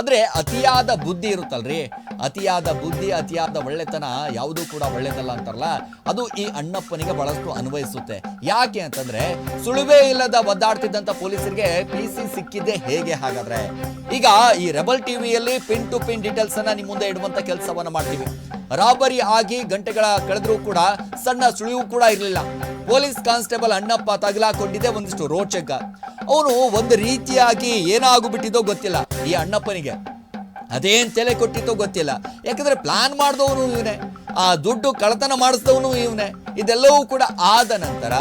ಅಂದ್ರೆ ಅತಿಯಾದ ಬುದ್ಧಿ ಇರುತ್ತಲ್ರಿ, ಅತಿಯಾದ ಬುದ್ಧಿ, ಅತಿಯಾದ ಒಳ್ಳೆತನ ಯಾವುದೂ ಕೂಡ ಒಳ್ಳೆದಲ್ಲ ಅಂತಾರಲ್ಲ, ಅದು ಈ ಅಣ್ಣಪ್ಪನಿಗೆ ಬಹಳಷ್ಟು ಅನ್ವಯಿಸುತ್ತೆ. ಯಾಕೆ ಅಂತಂದ್ರೆ ಸುಳುವೇ ಇಲ್ಲದ ಒದ್ದಾಡ್ತಿದ್ದಂತ ಪೊಲೀಸರಿಗೆ ಪಿಸಿ ಸಿಕ್ಕಿದ್ದೆ ಹೇಗೆ ಹಾಗಾದ್ರೆ? ಈಗ ಈ ರೆಬಲ್ ಟಿವಿಯಲ್ಲಿ ಪಿನ್ ಟು ಪಿನ್ ಡೀಟೇಲ್ಸ್ ಅನ್ನ ನಿಮ್ಮ ಮುಂದೆ ಇಡುವಂತ ಕೆಲಸವನ್ನ ಮಾಡ್ತೀವಿ. ರಾಬರಿ ಆಗಿ ಗಂಟೆಗಳ ಕಳೆದ್ರೂ ಕೂಡ ಸಣ್ಣ ಸುಳಿವು ಕೂಡ ಇರಲಿಲ್ಲ. ಪೊಲೀಸ್ ಕಾನ್ಸ್ಟೇಬಲ್ ಅಣ್ಣಪ್ಪ ತಗಲಾಕೊಂಡಿದೆ ಒಂದಿಷ್ಟು ರೋಚಕ. ಅವನು ಒಂದು ರೀತಿಯಾಗಿ ಏನಾಗ್ಬಿಟ್ಟಿದ್ದೋ ಗೊತ್ತಿಲ್ಲ ಈ ಅಣ್ಣಪ್ಪನಿಗೆ, ಅದೇನ್ ತಲೆ ಕೊಟ್ಟಿತ್ತೋ ಗೊತ್ತಿಲ್ಲ. ಯಾಕಂದ್ರೆ ಪ್ಲಾನ್ ಮಾಡಿದವನು ಇವನೇ, ಆ ದುಡ್ಡು ಕಳ್ಳತನ ಮಾಡಿಸಿದವನು ಇವನೇ. ಇದೆಲ್ಲವೂ ಕೂಡ ಆದ ನಂತರ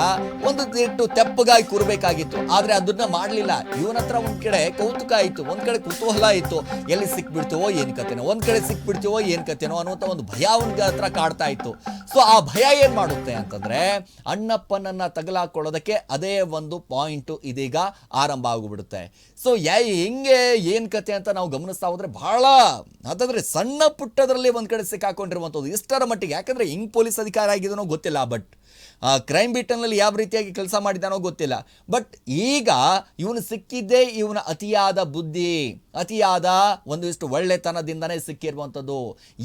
ಒಂದು ದಿಟ್ಟು ತೆಪ್ಪಗಾಗಿ ಕೂರ್ಬೇಕಾಗಿತ್ತು, ಆದ್ರೆ ಅದನ್ನ ಮಾಡ್ಲಿಲ್ಲ. ಇವನ ಹತ್ರ ಒಂದ್ ಕಡೆ ಕೌತುಕ ಆಯ್ತು, ಒಂದ್ ಕಡೆ ಕುತೂಹಲ ಇತ್ತು, ಎಲ್ಲಿ ಸಿಕ್ಬಿಡ್ತೀವೋ ಏನ್ ಕತೆನೋ, ಒಂದ್ ಕಡೆ ಸಿಕ್ಬಿಡ್ತೀವೋ ಏನ್ ಕತೆನೋ ಅನ್ನುವಂತ ಒಂದು ಭಯ ಅವನ ಹತ್ರ ಕಾಡ್ತಾ ಇತ್ತು. ಸೊ ಆ ಭಯ ಏನ್ ಮಾಡುತ್ತೆ ಅಂತಂದ್ರೆ ಅಣ್ಣಪ್ಪನನ್ನ ತಗಲಾಕೊಳ್ಳೋದಕ್ಕೆ ಅದೇ ಒಂದು ಪಾಯಿಂಟ್ ಇದೀಗ ಆರಂಭ ಆಗಿಬಿಡುತ್ತೆ. ಸೊ ಹೆಂಗೆ ಏನ್ ಕತೆ ಅಂತ ನಾವು ಗಮನಿಸ್ತಾ ಹೋದ್ರೆ ಬಹಳ ಅಂತಂದ್ರೆ ಸಣ್ಣ ಪುಟ್ಟದ್ರಲ್ಲಿ ಒಂದ್ ಕಡೆ ಸಿಕ್ಕಾಕೊಂಡಿರುವಂಥದ್ದು ಇಷ್ಟರ ಮಟ್ಟಿಗೆ. ಯಾಕಂದ್ರೆ ಹಿಂಗ್ ಪೊಲೀಸ್ ಅಧಿಕಾರಿ ಆಗಿದನೋ ಗೊತ್ತಿಲ್ಲ, ಬಟ್ ಕ್ರೈಮ್ ಬೀಟನ್ನಲ್ಲಿ ಯಾವ ರೀತಿಯಾಗಿ ಕೆಲಸ ಮಾಡಿದಾನೋ ಗೊತ್ತಿಲ್ಲ. ಬಟ್ ಈಗ ಇವನು ಸಿಕ್ಕಿದ್ದೇ ಇವನ ಅತಿಯಾದ ಬುದ್ಧಿ, ಅತಿಯಾದ ಒಂದಿಷ್ಟು ಒಳ್ಳೆತನದಿಂದನೇ ಸಿಕ್ಕಿರುವಂಥದ್ದು.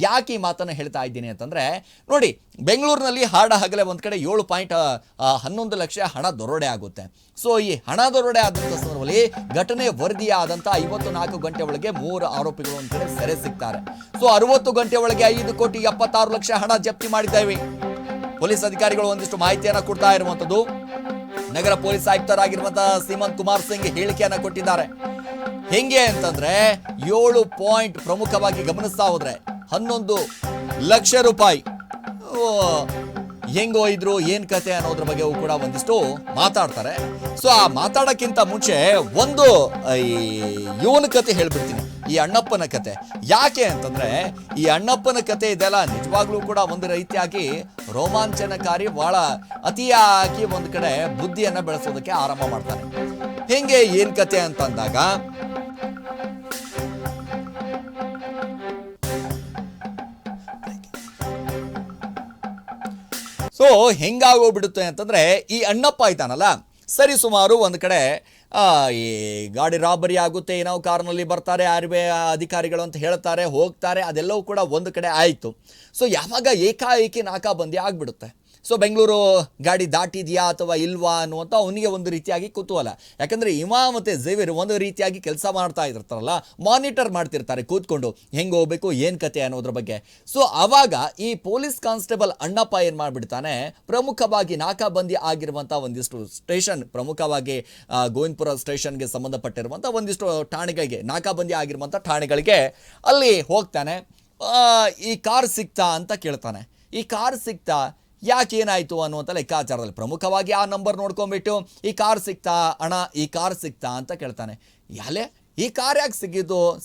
ಯಾಕೆ ಈ ಮಾತನ್ನು ಹೇಳ್ತಾ ಇದ್ದೀನಿ ಅಂತಂದ್ರೆ ನೋಡಿ, ಬೆಂಗಳೂರಿನಲ್ಲಿ ಹಾಡ ಹಗಲೇ ಒಂದ್ ಕಡೆ 7.11 ಲಕ್ಷ ಹಣ ದರೋಡೆ ಆಗುತ್ತೆ. ಸೊ ಈ ಹಣ ದರೋಡೆ ಆದಂಥ ಸಂದರ್ಭದಲ್ಲಿ ಘಟನೆ ವರದಿಯಾದಂಥ 54 ಗಂಟೆ ಒಳಗೆ 3 ಆರೋಪಿಗಳು ಒಂದ್ ಕಡೆ ಸೆರೆ ಸಿಗ್ತಾರೆ. ಸೊ 60 ಗಂಟೆ ಒಳಗೆ 5,76,00,000 ಹಣ ಜಪ್ತಿ ಮಾಡಿದ್ದೇವೆ. ಪೊಲೀಸ್ ಅಧಿಕಾರಿಗಳು ಒಂದಿಷ್ಟು ಮಾಹಿತಿಯನ್ನ ಕೊಡ್ತಾ ಇರುವಂತದ್ದು. ನಗರ ಪೊಲೀಸ್ ಆಯುಕ್ತರಾಗಿರುವಂತಹ ಸೀಮಂತ್ ಕುಮಾರ್ ಸಿಂಗ್ ಹೇಳಿಕೆಯನ್ನ ಕೊಟ್ಟಿದ್ದಾರೆ. ಹೆಂಗೆ ಅಂತಂದ್ರೆ 7 ಪಾಯಿಂಟ್ ಪ್ರಮುಖವಾಗಿ ಗಮನಿಸ್ತಾ ಹೋದ್ರೆ 11 ಲಕ್ಷ ರೂಪಾಯಿ ಹೆಂಗೋ ಇದ್ರು ಏನ್ ಕತೆ ಅನ್ನೋದ್ರ ಬಗ್ಗೆ ಕೂಡ ಒಂದಿಷ್ಟು ಮಾತಾಡ್ತಾರೆ. ಸೊ ಆ ಮಾತಾಡಕ್ಕಿಂತ ಮುಂಚೆ ಒಂದು ಇವನ ಕತೆ ಹೇಳ್ಬಿಡ್ತೀನಿ, ಈ ಅಣ್ಣಪ್ಪನ ಕತೆ. ಯಾಕೆ ಅಂತಂದ್ರೆ ಈ ಅಣ್ಣಪ್ಪನ ಕತೆ ಇದೆಲ್ಲ ನಿಜವಾಗ್ಲೂ ಕೂಡ ಒಂದು ರೀತಿಯಾಗಿ ರೋಮಾಂಚನಕಾರಿ, ಬಹಳ ಅತಿಯಾಗಿ ಒಂದ್ ಕಡೆ ಬುದ್ಧಿಯನ್ನ ಬೆಳೆಸೋದಕ್ಕೆ ಆರಂಭ ಮಾಡ್ತಾನೆ. ಹೆಂಗೆ ಏನ್ ಕತೆ ಅಂತಂದಾಗ ಸೊ ಹೆಂಗಾಗೋಗ್ಬಿಡುತ್ತೆ ಅಂತಂದ್ರೆ ಈ ಅಣ್ಣಪ್ಪ ಆಯ್ತಾನಲ್ಲ, ಸರಿ ಸುಮಾರು ಒಂದು ಕಡೆ ಈ ಗಾಡಿ ರಾಬರಿ ಆಗುತ್ತೆ, ಏನೋ ಕಾರ್ನಲ್ಲಿ ಬರ್ತಾರೆ, ಆರ್ಮಿ ಅಧಿಕಾರಿಗಳು ಅಂತ ಹೇಳ್ತಾರೆ, ಹೋಗ್ತಾರೆ, ಅದೆಲ್ಲವೂ ಕೂಡ ಒಂದು ಕಡೆ ಆಯಿತು. ಸೊ ಯಾವಾಗ ಏಕಾಏಕಿ ನಾಕಾಬಂದಿ ಆಗಿಬಿಡುತ್ತೆ. ಸೊ ಬೆಂಗಳೂರು ಗಾಡಿ ದಾಟಿದೆಯಾ ಅಥವಾ ಇಲ್ವಾ ಅನ್ನುವಂಥ ಅವನಿಗೆ ಒಂದು ರೀತಿಯಾಗಿ ಕುತೂಹಲ. ಯಾಕಂದರೆ ಇಮಾ ಮತ್ತು ಝೇವಿಯರ್ ಒಂದು ರೀತಿಯಾಗಿ ಕೆಲಸ ಮಾಡ್ತಾ ಇರ್ತಾರಲ್ಲ, ಮಾನಿಟರ್ ಮಾಡ್ತಿರ್ತಾರೆ ಕೂತ್ಕೊಂಡು ಹೆಂಗೆ ಹೋಗ್ಬೇಕು ಏನು ಕತೆ ಅನ್ನೋದ್ರ ಬಗ್ಗೆ. ಸೊ ಆವಾಗ ಈ ಪೊಲೀಸ್ ಕಾನ್ಸ್ಟೇಬಲ್ ಅಣ್ಣಪ್ಪ ಏನು ಮಾಡಿಬಿಡ್ತಾನೆ, ಪ್ರಮುಖವಾಗಿ ನಾಕಾಬಂದಿ ಆಗಿರುವಂಥ ಒಂದಿಷ್ಟು ಸ್ಟೇಷನ್, ಪ್ರಮುಖವಾಗಿ ಗೋವಿಂದಪುರ ಸ್ಟೇಷನ್ಗೆ ಸಂಬಂಧಪಟ್ಟಿರುವಂಥ ಒಂದಿಷ್ಟು ಠಾಣೆಗಳಿಗೆ, ನಾಕಾಬಂದಿ ಆಗಿರುವಂಥ ಠಾಣೆಗಳಿಗೆ ಅಲ್ಲಿ ಹೋಗ್ತಾನೆ. ಈ ಕಾರ್ ಸಿಕ್ತಾ ಅಂತ ಕೇಳ್ತಾನೆ. ಈ ಕಾರ್ ಸಿಕ್ತಾ, ಯಾಕೆ ಏನಾಯಿತು ಅನ್ನುವಂಥ ಲೆಕ್ಕಾಚಾರದಲ್ಲಿ ಪ್ರಮುಖವಾಗಿ ಆ ನಂಬರ್ ನೋಡ್ಕೊಂಡ್ಬಿಟ್ಟು ಈ ಕಾರ್ ಸಿಕ್ತಾ ಅಣ್ಣ, ಈ ಕಾರ್ ಸಿಕ್ತಾ ಅಂತ ಕೇಳ್ತಾನೆ. ಯಾಲೆ ಈ ಕಾರ್ ಯಾಕೆ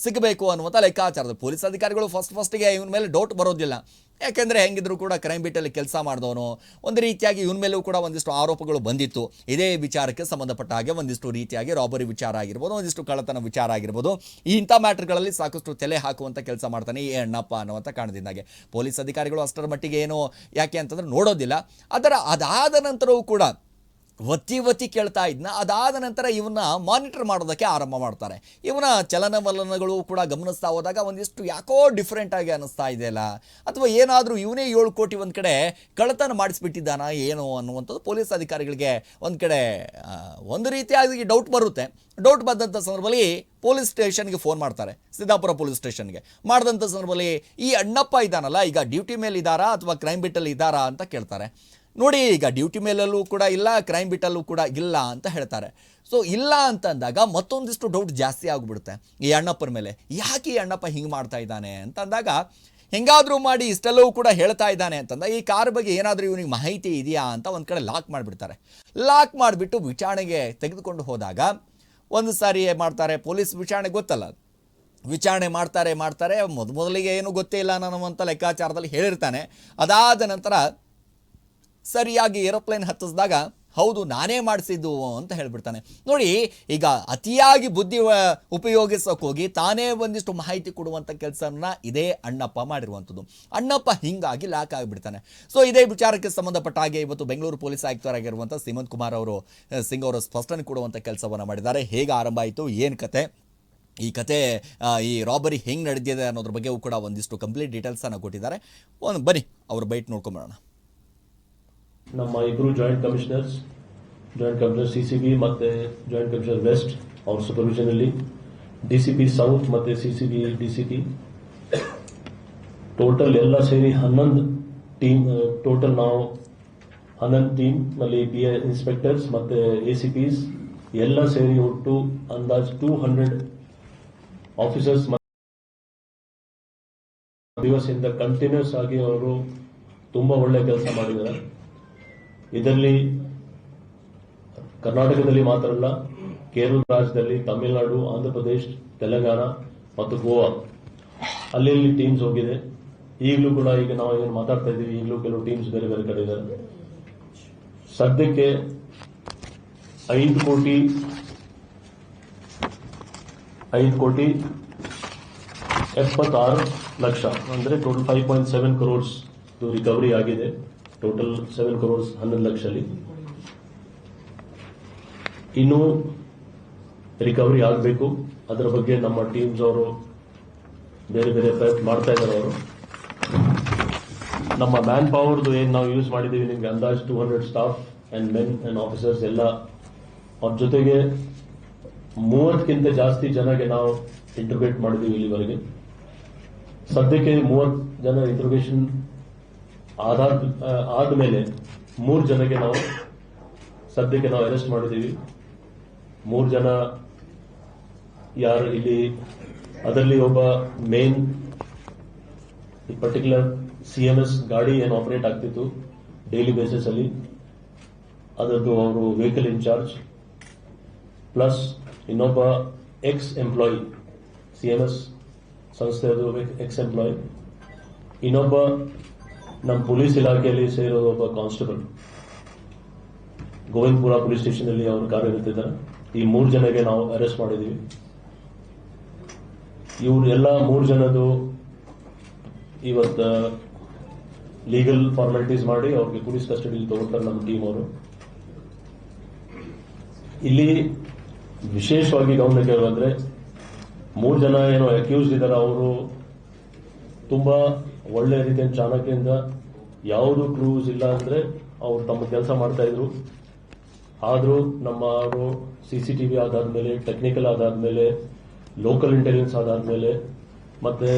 ಸಿಗಬೇಕು ಅನ್ನುವಂಥ ಲೆಕ್ಕಾಚಾರದಲ್ಲಿ ಪೊಲೀಸ್ ಅಧಿಕಾರಿಗಳು ಫಸ್ಟಿಗೆ ಇವನ ಮೇಲೆ ಡೌಟ್ ಬರೋದಿಲ್ಲ. ಯಾಕೆಂದರೆ ಹೆಂಗಿದ್ರು ಕೂಡ ಕ್ರೈಮ್ ಬೀಟಲ್ಲಿ ಕೆಲಸ ಮಾಡಿದವನು, ಒಂದು ರೀತಿಯಾಗಿ ಇವನ ಮೇಲೂ ಕೂಡ ಒಂದಿಷ್ಟು ಆರೋಪಗಳು ಬಂದಿತ್ತು. ಇದೇ ವಿಚಾರಕ್ಕೆ ಸಂಬಂಧಪಟ್ಟ ಹಾಗೆ ಒಂದಿಷ್ಟು ರೀತಿಯಾಗಿ ರಾಬರಿ ವಿಚಾರ ಆಗಿರ್ಬೋದು, ಒಂದಿಷ್ಟು ಕಳ್ಳತನ ವಿಚಾರ ಆಗಿರ್ಬೋದು, ಇಂಥ ಮ್ಯಾಟ್ರ್ಗಳಲ್ಲಿ ಸಾಕಷ್ಟು ತಲೆ ಹಾಕುವಂಥ ಕೆಲಸ ಮಾಡ್ತಾನೆ ಈ ಅಣ್ಣಪ್ಪ ಅನ್ನುವಂಥ ಕಾರಣದಿಂದಾಗೆ ಪೊಲೀಸ್ ಅಧಿಕಾರಿಗಳು ಅಷ್ಟರ ಮಟ್ಟಿಗೆ ಏನು ಯಾಕೆ ಅಂತಂದ್ರೆ ನೋಡೋದಿಲ್ಲ. ಅದಾದ ನಂತರವೂ ಕೂಡ ಒತ್ತಿ ಕೇಳ್ತಾ ಇದ್ನ. ಅದಾದ ನಂತರ ಇವನ್ನ ಮಾನಿಟರ್ ಮಾಡೋದಕ್ಕೆ ಆರಂಭ ಮಾಡ್ತಾರೆ. ಇವನ ಚಲನವಲನಗಳು ಕೂಡ ಗಮನಿಸ್ತಾ ಹೋದಾಗ ಒಂದಿಷ್ಟು ಯಾಕೋ ಡಿಫ್ರೆಂಟ್ ಆಗಿ ಅನ್ನಿಸ್ತಾ ಇದೆಯಲ್ಲ, ಅಥವಾ ಏನಾದರೂ ಇವನೇ 7 ಕೋಟಿ ಒಂದು ಕಡೆ ಕಳ್ಳತನ ಮಾಡಿಸ್ಬಿಟ್ಟಿದ್ದಾನ ಏನೋ ಅನ್ನುವಂಥದ್ದು ಪೊಲೀಸ್ ಅಧಿಕಾರಿಗಳಿಗೆ ಒಂದು ಕಡೆ ಒಂದು ರೀತಿಯಾಗಿ ಡೌಟ್ ಬರುತ್ತೆ. ಡೌಟ್ ಬಂದಂಥ ಸಂದರ್ಭದಲ್ಲಿ ಪೊಲೀಸ್ ಸ್ಟೇಷನ್ಗೆ ಫೋನ್ ಮಾಡ್ತಾರೆ, ಸಿದ್ದಾಪುರ ಪೊಲೀಸ್ ಸ್ಟೇಷನ್ಗೆ. ಮಾಡಿದಂಥ ಸಂದರ್ಭದಲ್ಲಿ ಈ ಅಣ್ಣಪ್ಪ ಇದ್ದಾನಲ್ಲ, ಈಗ ಡ್ಯೂಟಿ ಮೇಲೆ ಇದ್ದಾರಾ ಅಥವಾ ಕ್ರೈಮ್ ಬಿಟ್ಟಲ್ಲಿ ಇದ್ದಾರಾ ಅಂತ ಕೇಳ್ತಾರೆ. ನೋಡಿ, ಈಗ ಡ್ಯೂಟಿ ಮೇಲಲ್ಲೂ ಕೂಡ ಇಲ್ಲ, ಕ್ರೈಮ್ ಬಿಟ್ಟಲ್ಲೂ ಕೂಡ ಇಲ್ಲ ಅಂತ ಹೇಳ್ತಾರೆ. ಸೊ ಇಲ್ಲ ಅಂತಂದಾಗ ಮತ್ತೊಂದಿಷ್ಟು ಡೌಟ್ ಜಾಸ್ತಿ ಆಗಿಬಿಡುತ್ತೆ ಈ ಅಣ್ಣಪ್ಪನ ಮೇಲೆ. ಯಾಕೆ ಈ ಅಣ್ಣಪ್ಪ ಹಿಂಗೆ ಮಾಡ್ತಾ ಇದ್ದಾನೆ ಅಂತಂದಾಗ, ಹೆಂಗಾದರೂ ಮಾಡಿ ಇಷ್ಟೆಲ್ಲವೂ ಕೂಡ ಹೇಳ್ತಾ ಇದ್ದಾನೆ ಅಂತಂದಾಗ ಈ ಕಾರ್ ಬಗ್ಗೆ ಏನಾದರೂ ಇವನಿಗೆ ಮಾಹಿತಿ ಇದೆಯಾ ಅಂತ ಒಂದು ಕಡೆ ಲಾಕ್ ಮಾಡಿಬಿಡ್ತಾರೆ. ಲಾಕ್ ಮಾಡಿಬಿಟ್ಟು ವಿಚಾರಣೆಗೆ ತೆಗೆದುಕೊಂಡು ಹೋದಾಗ ಒಂದು ಸಾರಿ ಮಾಡ್ತಾರೆ, ಪೊಲೀಸ್ ವಿಚಾರಣೆ ಗೊತ್ತಲ್ಲ, ವಿಚಾರಣೆ ಮಾಡ್ತಾರೆ ಮೊದಲಿಗೆ ಏನೂ ಗೊತ್ತೇ ಇಲ್ಲ ಅನ್ನುವಂಥ ಲೆಕ್ಕಾಚಾರದಲ್ಲಿ ಹೇಳಿರ್ತಾನೆ. ಅದಾದ ನಂತರ ಸರಿಯಾಗಿ ಏರೋಪ್ಲೇನ್ ಹತ್ತಿಸಿದಾಗ ಹೌದು ನಾನೇ ಮಾಡಿಸಿದ್ದು ಅಂತ ಹೇಳ್ಬಿಡ್ತಾನೆ. ನೋಡಿ, ಈಗ ಅತಿಯಾಗಿ ಬುದ್ಧಿ ಉಪಯೋಗಿಸೋಕೆ ಹೋಗಿ ತಾನೇ ಒಂದಿಷ್ಟು ಮಾಹಿತಿ ಕೊಡುವಂಥ ಕೆಲಸನ ಇದೇ ಅಣ್ಣಪ್ಪ ಮಾಡಿರುವಂಥದ್ದು. ಅಣ್ಣಪ್ಪ ಹಿಂಗಾಗಿ ಲಾಕ್ ಆಗಿಬಿಡ್ತಾನೆ. ಸೊ ಇದೇ ವಿಚಾರಕ್ಕೆ ಸಂಬಂಧಪಟ್ಟ ಹಾಗೆ ಇವತ್ತು ಬೆಂಗಳೂರು ಪೊಲೀಸ್ ಆಯುಕ್ತರಾಗಿರುವಂಥ ಸೀಮಂತ್ ಕುಮಾರ್ ಸಿಂಗ್ ಅವರು ಸ್ಪಷ್ಟನೆ ಕೊಡುವಂಥ ಕೆಲಸವನ್ನು ಮಾಡಿದ್ದಾರೆ. ಹೇಗೆ ಆರಂಭ ಆಯಿತು, ಏನು ಕತೆ, ಈ ಕತೆ ಈ ರಾಬರಿ ಹೆಂಗೆ ನಡೆದಿದೆ ಅನ್ನೋದ್ರ ಬಗ್ಗೆ ಕೂಡ ಒಂದಿಷ್ಟು ಕಂಪ್ಲೀಟ್ ಡೀಟೇಲ್ಸನ್ನು ಕೊಟ್ಟಿದ್ದಾರೆ. ಒಂದು ಬನ್ನಿ ಅವ್ರ ಬೈಟ್ ನೋಡ್ಕೊಂಬರೋಣ. ನಮ್ಮ ಇಬ್ಬರು ಜಾಯಿಂಟ್ ಕಮಿಷನರ್ ಸಿಸಿಬಿ ಮತ್ತೆ ಜಾಯಿಂಟ್ ಕಮಿಷನರ್ ವೆಸ್ಟ್ ಅವ್ರ ಸೂಪರ್ವಿಷನ್ ಅಲ್ಲಿ, ಡಿಸಿಪಿ ಸೌತ್ ಮತ್ತೆ ಸಿಸಿಬಿ ಡಿಸಿಪಿ ಟೋಟಲ್ ಎಲ್ಲ ಸೇರಿ 11 ಟೀಮ್, ಟೋಟಲ್ ನಾವು 11 ಟೀಮ್ ನಲ್ಲಿ BI ಇನ್ಸ್ಪೆಕ್ಟರ್ಸ್ ಮತ್ತೆ ACPs ಎಲ್ಲ ಸೇರಿ ಒಟ್ಟು ಅಂದಾಜು 200 ಆಫೀಸರ್ಸ್ ದಿವಸದಿಂದ ಕಂಟಿನ್ಯೂಸ್ ಆಗಿ ಅವರು ತುಂಬಾ ಒಳ್ಳೆ ಕೆಲಸ ಮಾಡಿದ್ದಾರೆ. ಇದರಲ್ಲಿ ಕರ್ನಾಟಕದಲ್ಲಿ ಮಾತ್ರ ಅಲ್ಲ, ಕೇರಳ ರಾಜ್ಯದಲ್ಲಿ, ತಮಿಳುನಾಡು, ಆಂಧ್ರ ಪ್ರದೇಶ್, ತೆಲಂಗಾಣ ಮತ್ತು ಗೋವಾ ಅಲ್ಲಿ ಟೀಮ್ಸ್ ಹೋಗಿದೆ. ಈಗಲೂ ಕೂಡ ಈಗ ನಾವು ಏನು ಮಾತಾಡ್ತಾ ಇದ್ದೀವಿ, ಈಗಲೂ ಕೆಲವು ಟೀಮ್ಸ್ ಬೇರೆ ಬೇರೆ ಕಡೆ ಇದ್ದಾರೆ. ಸದ್ಯಕ್ಕೆ 5,76,00,000 ಅಂದ್ರೆ ಟೋಟಲ್ 5.7 crores ರಿಕವರಿ ಆಗಿದೆ. ಟೋಟಲ್ 7 crores 11 ಲಕ್ಷದಲ್ಲಿ ಇನ್ನೂ ರಿಕವರಿ ಆಗಬೇಕು. ಅದರ ಬಗ್ಗೆ ನಮ್ಮ ಟೀಮ್ಸ್ ಅವರು ಬೇರೆ ಬೇರೆ ಪ್ರಯತ್ನ ಮಾಡ್ತಾ ಇದ್ದಾರೆ. ಅವರು ನಮ್ಮ ಮ್ಯಾನ್ ಪವರ್ದು ಏನು ನಾವು ಯೂಸ್ ಮಾಡಿದ್ದೀವಿ, ನಿಮ್ಗೆ ಅಂದಾಜು 200 staff and men and officers ಎಲ್ಲ, ಅವ್ರ ಜೊತೆಗೆ 30ಕ್ಕಿಂತ ಜಾಸ್ತಿ ಜನಗೆ ನಾವು ಇಂಟರ್ವೇಟ್ ಮಾಡಿದ್ದೀವಿ ಇಲ್ಲಿವರೆಗೆ. ಸದ್ಯಕ್ಕೆ 30 ಜನ ಇಂಟರ್ವೇಷನ್ ಆದ್ಮೇಲೆ 3 ಜನಕ್ಕೆ ನಾವು ಸದ್ಯಕ್ಕೆ ನಾವು ಅರೆಸ್ಟ್ ಮಾಡಿದ್ದೀವಿ. 3 ಜನ ಯಾರು ಇಲ್ಲಿ, ಅದರಲ್ಲಿ ಒಬ್ಬ ಮೇನ್ ಪರ್ಟಿಕ್ಯುಲರ್ CMS ಗಾಡಿ ಏನು ಆಪರೇಟ್ ಆಗ್ತಿತ್ತು ಡೈಲಿ ಬೇಸಿಸ್ ಅಲ್ಲಿ, ಅದರದ್ದು ಅವರು ವೆಹಿಕಲ್ ಇನ್ಚಾರ್ಜ್, ಪ್ಲಸ್ ಇನ್ನೊಬ್ಬ ಎಕ್ಸ್ ಎಂಪ್ಲಾಯಿ, CMS ಸಂಸ್ಥೆಯದು ಎಕ್ಸ್ ಎಂಪ್ಲಾಯಿ, ಇನ್ನೊಬ್ಬ ನಮ್ಮ ಪೊಲೀಸ್ ಇಲಾಖೆಯಲ್ಲಿ ಸೇರೋ ಒಬ್ಬ ಕಾನ್ಸ್ಟೇಬಲ್, ಗೋವಿಂದಪುರ ಪೊಲೀಸ್ ಸ್ಟೇಷನ್ ಅಲ್ಲಿ ಅವರು ಕಾರ್ಯನಿರ್ತಿದ್ದಾರೆ. ಈ 3 ಜನಕ್ಕೆ ನಾವು ಅರೆಸ್ಟ್ ಮಾಡಿದ್ದೀವಿ. ಇವರೆಲ್ಲ 3 ಜನದು ಇವತ್ತು ಲೀಗಲ್ ಫಾರ್ಮಾಲಿಟೀಸ್ ಮಾಡಿ ಅವ್ರಿಗೆ ಪೊಲೀಸ್ ಕಸ್ಟಡಿಯಲ್ಲಿ ತಗೊಳ್ತಾರೆ ನಮ್ಮ ಟೀಮ್ ಅವರು. ಇಲ್ಲಿ ವಿಶೇಷವಾಗಿ ಗಮನಕ್ಕೆ ಬಂದ್ರೆ 3 ಜನ ಏನೋ ಅಕ್ಯೂಸ್ಡ್ ಇದ್ದಾರೆ, ಅವರು ತುಂಬಾ ಒಳ್ಳೆ ರೀತಿಯ ಚಾಣಕ್ಯದಿಂದ ಯಾವುದು ಕ್ಲೂಸ್ ಇಲ್ಲ ಅಂದ್ರೆ ಅವರು ತಮ್ಮ ಕೆಲಸ ಮಾಡ್ತಾ ಇದ್ರು. ಆದ್ರೂ ನಮ್ಮ ಅವರು CCTV ಆಧಾರದ ಮೇಲೆ, ಟೆಕ್ನಿಕಲ್ ಆಧಾರದ ಮೇಲೆ, ಲೋಕಲ್ ಇಂಟೆಲಿಜೆನ್ಸ್ ಆಧಾರದ ಮೇಲೆ, ಮತ್ತೆ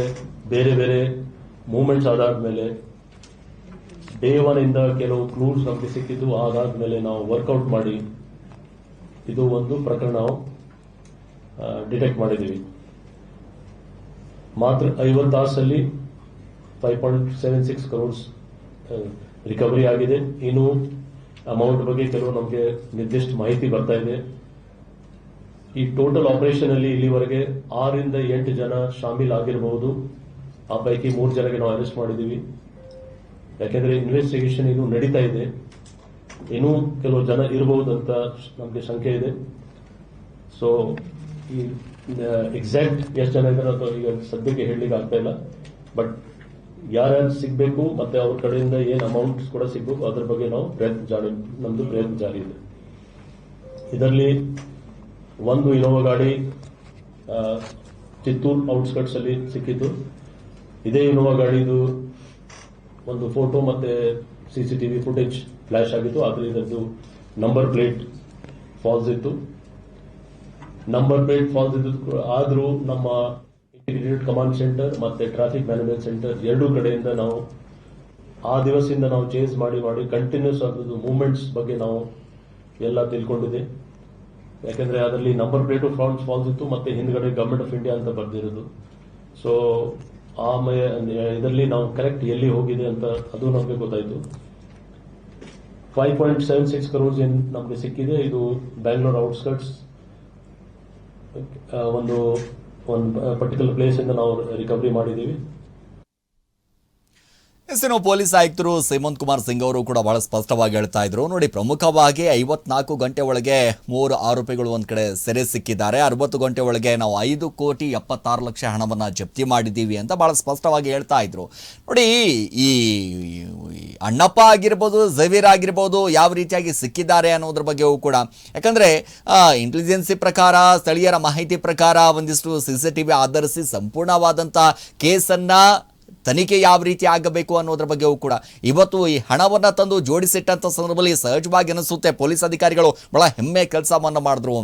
ಬೇರೆ ಬೇರೆ ಮೂವ್ಮೆಂಟ್ಸ್ ಆಧಾರದ ಮೇಲೆ ಡೇ 1 ಇಂದ ಕೆಲವು ಕ್ಲೂಸ್ ನಮಗೆ ಸಿಕ್ಕಿದ್ದು. ಆಧಾರದ ಮೇಲೆ ನಾವು ವರ್ಕೌಟ್ ಮಾಡಿ ಇದು ಒಂದು ಪ್ರಕರಣ ನಾವು ಡಿಟೆಕ್ಟ್ ಮಾಡಿದ್ದೀವಿ. ಮಾತ್ರ 50 ತಾಸಲ್ಲಿ 5.76 crores ರಿಕವರಿ ಆಗಿದೆ. ಇನ್ನು ಅಮೌಂಟ್ ಬಗ್ಗೆ ಕೆಲವು ನಮಗೆ ನಿರ್ದಿಷ್ಟ ಮಾಹಿತಿ ಬರ್ತಾ ಇದೆ. ಈ ಟೋಟಲ್ ಆಪರೇಷನ್ ಅಲ್ಲಿ ಇಲ್ಲಿವರೆಗೆ 6 ರಿಂದ 8 ಜನ ಶಾಮೀಲ್ ಆಗಿರಬಹುದು. ಆ ಪೈಕಿ 3 ಜನಕ್ಕೆ ನಾವು ಅರೆಸ್ಟ್ ಮಾಡಿದ್ದೀವಿ. ಯಾಕೆಂದ್ರೆ ಇನ್ವೆಸ್ಟಿಗೇಷನ್ ಇನ್ನು ನಡೀತಾ ಇದೆ, ಇನ್ನೂ ಕೆಲವು ಜನ ಇರಬಹುದು ಅಂತ ನಮಗೆ ಶಂಕೆ ಇದೆ. ಸೊ ಈ ಎಕ್ಸಾಕ್ಟ್ ಎಷ್ಟು ಜನ ಇದ್ದಾರೆ ಅಥವಾ ಈಗ ಸದ್ಯಕ್ಕೆ ಹೇಳಲಿಕ್ಕೆ ಆಗ್ತಾ ಇಲ್ಲ. ಬಟ್ ಯಾರ್ಯಾರು ಸಿಗಬೇಕು ಮತ್ತೆ ಅವ್ರ ಕಡೆಯಿಂದ ಏನು ಅಮೌಂಟ್ಸ್ ಕೂಡ ಸಿಗಬೇಕು ಅದ್ರ ಬಗ್ಗೆ ನಾವು ನಮ್ದು ಪ್ರಯತ್ನ ಜಾರಿ ಇದೆ. ಇದರಲ್ಲಿ ಒಂದು ಇನೋವಾ ಗಾಡಿ ಚಿತ್ತೂರು ಔಟ್ಸ್ಕಟ್ಸ್ ಅಲ್ಲಿ ಸಿಕ್ಕಿತ್ತು. ಇದೇ ಇನೋವಾ ಗಾಡಿದು ಒಂದು ಫೋಟೋ ಮತ್ತೆ CCTV ಫುಟೇಜ್ ಫ್ಲಾಶ್ ಆಗಿತ್ತು. ಆದ್ರೆ ಇದರದ್ದು ನಂಬರ್ ಪ್ಲೇಟ್ ಫಾಲ್ಸ್ ಇತ್ತು. ನಂಬರ್ ಪ್ಲೇಟ್ ಫಾಲ್ಸ್ ಇದ್ದು ಆದ್ರೂ ನಮ್ಮ ಇಂಟಿಗ್ರೇಟೆಡ್ ಕಮಾಂಡ್ ಸೆಂಟರ್ ಮತ್ತೆ ಟ್ರಾಫಿಕ್ ಮ್ಯಾನೇಜ್ಮೆಂಟ್ ಸೆಂಟರ್ ಎರಡೂ ಕಡೆಯಿಂದ ನಾವು ಆ ದಿವಸದಿಂದ ನಾವು ಚೇಂಜ್ ಮಾಡಿ ಕಂಟಿನ್ಯೂಸ್ ಆದದ್ದು ಮೂವ್ಮೆಂಟ್ಸ್ ಬಗ್ಗೆ ನಾವು ಎಲ್ಲ ತಿಳ್ಕೊಂಡಿದೆ. ಯಾಕಂದ್ರೆ ಅದರಲ್ಲಿ ನಂಬರ್ ಪ್ಲೇಟು ಫಾಲ್ಸ್ ಇತ್ತು, ಮತ್ತೆ ಹಿಂದ್ಗಡೆ ಗವರ್ಮೆಂಟ್ ಆಫ್ ಇಂಡಿಯಾ ಅಂತ ಬರ್ದಿರೋದು. ಸೊ ಆಮೇಲೆ ಇದರಲ್ಲಿ ನಾವು ಕರೆಕ್ಟ್ ಎಲ್ಲಿ ಹೋಗಿದೆ ಅಂತ ಅದು ನಮಗೆ ಗೊತ್ತಾಯ್ತು. 5.76 crores ನಮಗೆ ಸಿಕ್ಕಿದೆ. ಇದು ಬ್ಯಾಂಗ್ಳೂರ್ ಔಟ್ಸ್ಕಟ್ಸ್ ಒಂದು ಪರ್ಟಿಕ್ಯುಲರ್ ಪ್ಲೇಸ್ ಇಂದ ನಾವು ರಿಕವರಿ ಮಾಡಿದ್ದೀವಿ. ಎಸ್ಸಿನ ಪೊಲೀಸ್ ಆಯುಕ್ತರು ಹೇಮಂತ್ ಕುಮಾರ್ ಸಿಂಗ್ ಅವರು ಕೂಡ ಬಹಳ ಸ್ಪಷ್ಟವಾಗಿ ಹೇಳ್ತಾ ಇದ್ರು. ನೋಡಿ, ಪ್ರಮುಖವಾಗಿ 54 ಗಂಟೆ ಒಳಗೆ 3 ಆರೋಪಿಗಳು ಒಂದ್ ಕಡೆ ಸೆರೆ ಸಿಕ್ಕಿದ್ದಾರೆ. 60 ಗಂಟೆ ಒಳಗೆ ನಾವು 5,76,00,000 ಹಣವನ್ನ ಜಪ್ತಿ ಮಾಡಿದ್ದೀವಿ ಅಂತ ಬಹಳ ಸ್ಪಷ್ಟವಾಗಿ ಹೇಳ್ತಾ ಇದ್ರು. ನೋಡಿ, ಈ ಅಣ್ಣಪ್ಪ ಆಗಿರ್ಬೋದು, ಝವೇರ್ ಆಗಿರ್ಬೋದು, ಯಾವ ರೀತಿಯಾಗಿ ಸಿಕ್ಕಿದ್ದಾರೆ ಅನ್ನೋದ್ರ ಬಗ್ಗೆಯೂ ಕೂಡ, ಯಾಕಂದ್ರೆ ಇಂಟೆಲಿಜೆನ್ಸಿ ಪ್ರಕಾರ, ಸ್ಥಳೀಯರ ಮಾಹಿತಿ ಪ್ರಕಾರ ಒಂದಿಷ್ಟು CCTV ಆಧರಿಸಿ ಸಂಪೂರ್ಣವಾದಂಥ ಕೇಸನ್ನ ತನಿಖೆ ಯಾವ ರೀತಿ ಆಗಬೇಕು ಅನ್ನೋದ್ರ ಬಗ್ಗೆಯೂ ಕೂಡ ಇವತ್ತು ಈ ಹಣವನ್ನು ತಂದು ಜೋಡಿಸಿಟ್ಟಂಥ ಸಂದರ್ಭದಲ್ಲಿ ಸಹಜವಾಗಿ ಅನಿಸುತ್ತೆ ಪೊಲೀಸ್ ಅಧಿಕಾರಿಗಳು ಬಹಳ ಹೆಮ್ಮೆ ಕೆಲಸವನ್ನು ಮಾಡಿದ್ರು.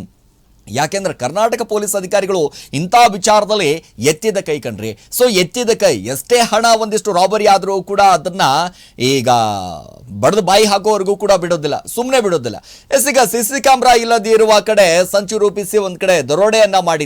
ಯಾಕೆಂದ್ರೆ ಕರ್ನಾಟಕ ಪೊಲೀಸ್ ಅಧಿಕಾರಿಗಳು ಇಂಥ ವಿಚಾರದಲ್ಲಿ ಎತ್ತಿದ ಕೈ ಕಣ್ರಿ. ಸೊ ಎತ್ತಿದ ಕೈ, ಎಷ್ಟೇ ಹಣ ಒಂದಿಷ್ಟು ರಾಬರಿ ಆದರೂ ಕೂಡ ಅದನ್ನ ಈಗ ಬಡ್ದು ಬಾಯಿ ಹಾಕೋವರೆಗೂ ಕೂಡ ಬಿಡೋದಿಲ್ಲ, ಸುಮ್ಮನೆ ಬಿಡೋದಿಲ್ಲ. ಈಗ CC ಕ್ಯಾಮ್ರಾ ಇಲ್ಲದೇ ಇರುವ ಕಡೆ ಸಂಚು ರೂಪಿಸಿ ಒಂದ್ ಕಡೆ ದರೋಡೆಯನ್ನ ಮಾಡಿ